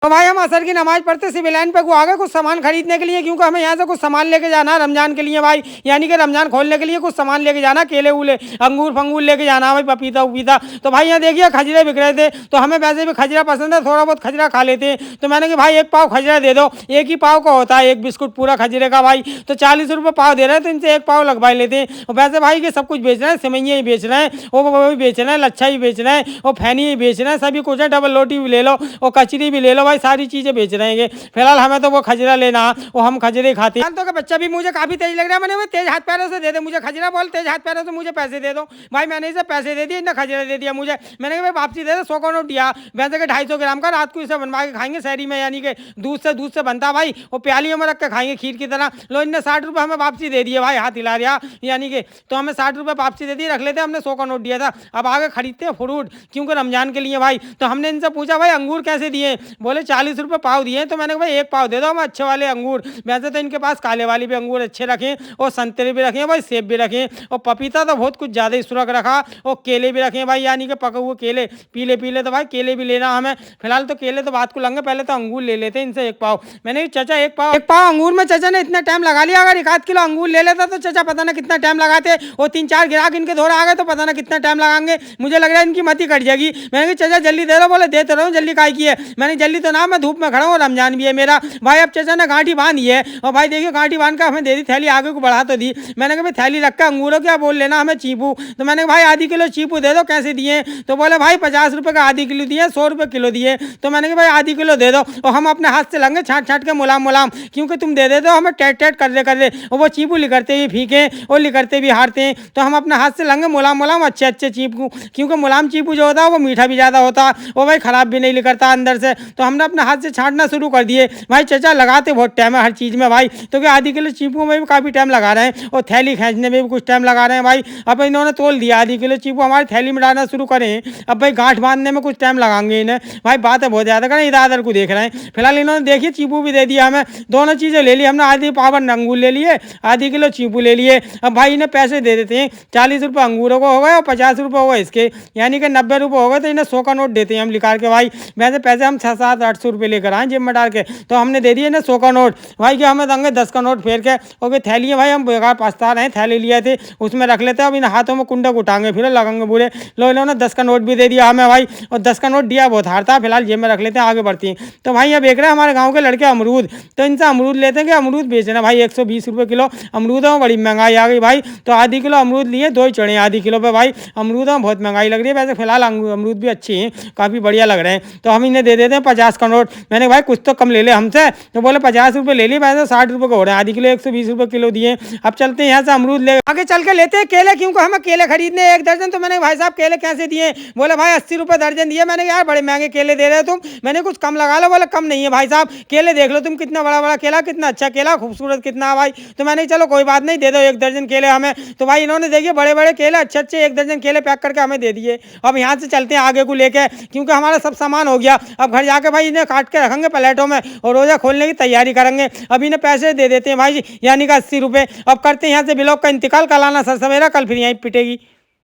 तो भाई हम असर की नमाज पढ़ते सिविल लाइन पे आ गए कुछ सामान खरीदने के लिए, क्योंकि हमें यहाँ से कुछ सामान लेके जाना है रमजान के लिए भाई, यानी कि रमजान खोलने के लिए कुछ सामान लेके जाना, केले उले अंगूर फंगूर लेके जाना भाई, पपीता उपीता। तो भाई यहाँ देखिए खजरे बिक रहे थे, तो हमें वैसे भी खजरा पसंद है, थोड़ा बहुत खजरा खा लेते हैं। तो मैंने कहा भाई एक पाव खजरा दे दो, एक ही पाव का होता है एक बिस्कुट पूरा खजरे का भाई, तो 40 रुपये पाव दे रहे हैं, तो इनसे एक पाव लगवा लेते हैं। और वैसे भाई के सब कुछ बेच रहे हैं, सिमैया ही बेच रहे हैं, वो भी बेच रहे हैं, लच्छा ही बेच रहे हैं, और फैनी ही बेच रहे हैं, सभी कुछ है, डबल रोटी भी ले लो और कचरी भी ले लो भाई, सारी चीज़ें बेच रहेंगे। फिलहाल हमें तो वो खजरा लेना, वो हम खजरे खाते हैं। तो का बच्चा भी मुझे काफी तेज लग रहा है, मैंने तेज हाथ पैरों से दे दे मुझे खजरा, बोल तेज हाथ पैरों से मुझे पैसे दे दो भाई। मैंने इसे पैसे दे दिए, इन्हें खजरा दे दिया मुझे। मैंने कहा भाई वापसी दे दो, 100 का नोट दिया, वैसे के 250 ग्राम का, रात को इसे बनवा के खाएंगे शहरी में, यानी कि दूध से बनता भाई, वो प्यालियों में रख के खाएंगे खीर की तरह। लो इन्हें 60 रुपये हमें वापसी दे दिए भाई, हाथ हिला रहा यानी कि, तो हमें 60 रुपये वापसी दे दिए, रख लेते, हमने 100 का नोट दिया था। अब आगे खरीदते हैं फ्रूट, क्योंकि रमजान के लिए भाई। तो हमने इनसे पूछा भाई अंगूर कैसे दिए, बोले 40 रुपये पाव दिए। तो मैंने कहा भाई एक पाव दे दो हमें अच्छे वाले अंगूर, वैसे तो इनके पास काले वाले भी अंगूर अच्छे रखे, और संतरे भी रखे भाई, सेब भी रखे, और पपीता तो बहुत कुछ ज़्यादा ही सुरख रखा, और केले भी रखे भाई, यानी कि पके हुए केले पीले पीले। तो भाई केले भी लेना हमें, फिलहाल तो केले तो बात को लेंगे, पहले तो अंगूर ले लेते हैं इनसे एक पाव। मैंने चाचा एक पाव अंगूर में चाचा ने इतना टाइम लगा लिया, अगर 1 किलो अंगूर ले लेता तो चाचा पता ना कितना टाइम लगाते, और 3-4 ग्राहक इनके धोरा आ गए तो पता ना कितना टाइम लगाएंगे, मुझे लग रहा है इनकी मती कट जाएगी। मैंने कहा चाचा जल्दी दे दो, बोले देते रहो, जल्दी काय की है। मैंने जल्दी तो ना, मैं धूप में खड़ा हूँ, रमजान भी है मेरा भाई। अब चाचा ने गांठी बांधी है, और भाई देखिए गांठी बांध का हमें दे दी, थैली आगे को बढ़ा तो दी। मैंने कहा भाई थैली रखा अंगूरों क्या बोल लेना हमें चीपू। तो मैंने कहा भाई आधी किलो चीपू दे दो, कैसे दिए। तो बोले भाई 50 रुपये का आधी किलो दिए, 100 रुपये किलो दिए। तो मैंने कहा भाई आधी किलो दे दो, और हम अपने हाथ से लेंगे छाट छाट के मुलाम मुलाम, क्योंकि तुम दे देते हो हमें टेट टेट कर दे, और वो चीपू लिखते ही फीके और लिखते भी हारते हैं। तो हम अपने हाथ से लेंगे मुलाम मुलाम अच्छे अच्छे चीपू, क्योंकि मुलाम चीपू जो होता है वो मीठा भी ज़्यादा होता है, वो भाई ख़राब भी नहीं लिखता अंदर से। तो हमने अपने हाथ से छाटना शुरू कर दिए भाई। चाचा लगाते बहुत टाइम है हर चीज़ में भाई, तो क्या आधी किलो चीपू में भी काफ़ी टाइम लगा रहे हैं, और थैली खींचने में भी कुछ टाइम लगा रहे हैं भाई। अब इन्होंने तोल दिया, आधी किलो चीपू हमारी थैली में डालना शुरू करें, अब भाई गांठ बांधने में कुछ टाइम लगाएंगे इन्हें भाई। बात है बहुत ज़्यादा करें, इधर उधर को देख रहे हैं। फिलहाल इन्होंने देखिए चीपू भी दे दिया हमें, दोनों चीज़ें ले ली हमने, आधी पावर अंगूर ले लिए, आधी किलो चीपू ले लिए। अब भाई इन्हें पैसे दे देते हैं, 40 रुपये अंगूरों को हो गए, और 50 रुपये हो गए इसके, यानी कि 90 रुपये हो गए। तो इन्हें 100 का नोट देते हैं हम लिखा के भाई। वैसे पैसे हम 600-800 रुपये लेकर आए जेब में डाल के, तो हमने दे दिए इन्हें 100 का नोट भाई। कि हमें देंगे 10 का नोट फेर के, और थैली है भाई, हम बेकार पछता रहे हैं, थैली लिए थे उसमें रख लेते हैं। अब इन हाथों में कुंडक उठाएंगे फिर लगेंगे बुरे। लो इन्होंने 10 का नोट भी दे दिया हमें भाई, और 10 का नोट दिया बहुत हारता, फिलहाल जेब में रख लेते हैं, आगे बढ़ती हैं। तो भाई ये देख रहे हैं हमारे गाँव के लड़के अमरूद, तो इनसे अमरूद लेते हैं कि अमरूद बेचना भाई। 120 रुपये किलो अमरूद है, बड़ी महंगाई आ गई भाई। तो आधी किलो अमरूद लिए, 2 ही चढ़े आधी किलो पे भाई। अमरूद में बहुत महंगाई लग रही है, वैसे फिलहाल अमरूद भी अच्छी हैं, काफ़ी बढ़िया लग रहे हैं। तो हम इन्हें दे देते हैं 50 का नोट। मैंने भाई कुछ तो कम ले ले हमसे, तो बोले 50 रुपये ले लिए, वैसे 60 रुपये का हो रहे हैं, आधी किलो 120 रुपये किलो दिए। अब चलते हैं यहाँ से अमरूद ले, आगे चल के लेते हैं केले, क्योंकि हमें केले खरीदने 1 दर्जन। तो मैंने भाई साहब केले कैसे दिए, बोले भाई 80 रुपये दर्जन दिए। मैंने यार बड़े महंगे केले दे रहे हो तुम, मैंने कुछ कम लगा लो। बोले कम नहीं है भाई साहब, केले देख लो तुम, कितना बड़ा बड़ा केला, कितना अच्छा केला, खूबसूरत कितना भाई। तो मैंने चलो कोई बात नहीं, दे दो 1 दर्जन केले हमें। तो भाई इन्होंने देखिए बड़े बड़े केले अच्छे अच्छे 1 दर्जन केले पैक करके हमें दे दिए। अब यहाँ से चलते हैं आगे को लेके, क्योंकि हमारा सब सामान हो गया। अब घर जाके भाई इन्हें काट के रखेंगे प्लेटों में, और रोज़ा खोलने की तैयारी करेंगे। अब इन्हें पैसे दे देते हैं भाई, यानी कि 80 रुपये। अब करते हैं यहाँ से ब्लॉग का इंतकाल, कल आना सर सवेरा, कल फिर यहीं पिटेगी।